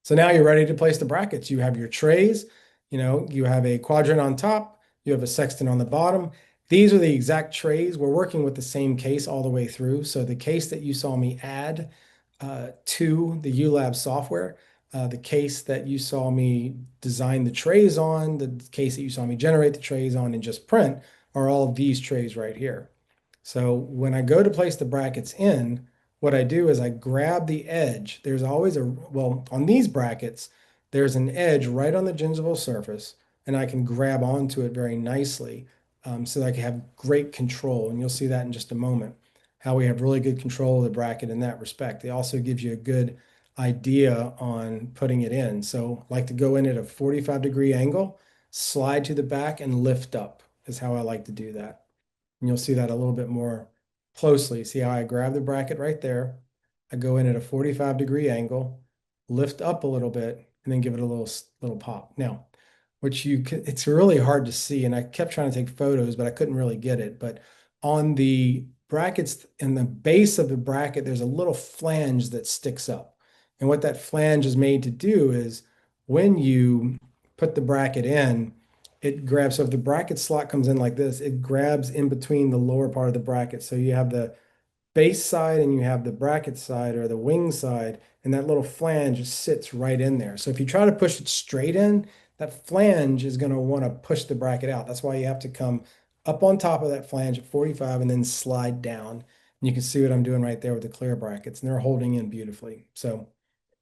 So now you're ready to place the brackets. You have your trays, you have a quadrant on top, you have a sextant on the bottom. These are the exact trays. We're working with the same case all the way through. So the case that you saw me add to the uLab software, the case that you saw me design the trays on, the case that you saw me generate the trays on and just print are all of these trays right here. So when I go to place the brackets in, what I do is I grab the edge. There's always well, on these brackets, there's an edge right on the gingival surface, and I can grab onto it very nicely so that I can have great control. And you'll see that in just a moment, how we have really good control of the bracket in that respect. It also gives you a good idea on putting it in. So I like to go in at a 45-degree angle, slide to the back, and lift up is how I like to do that. And you'll see that a little bit more closely. See how I grab the bracket right there. I go in at a 45-degree angle, lift up a little bit, and then give it a little pop. Now, it's really hard to see, and I kept trying to take photos, but I couldn't really get it. But on the brackets in the base of the bracket, there's a little flange that sticks up. And what that flange is made to do is when you put the bracket in, it grabs. So if the bracket slot comes in like this, it grabs in between the lower part of the bracket. So you have the base side and you have the bracket side or the wing side, and that little flange sits right in there. So if you try to push it straight in, that flange is going to want to push the bracket out. That's why you have to come up on top of that flange at 45 and then slide down. And you can see what I'm doing right there with the clear brackets, and they're holding in beautifully. So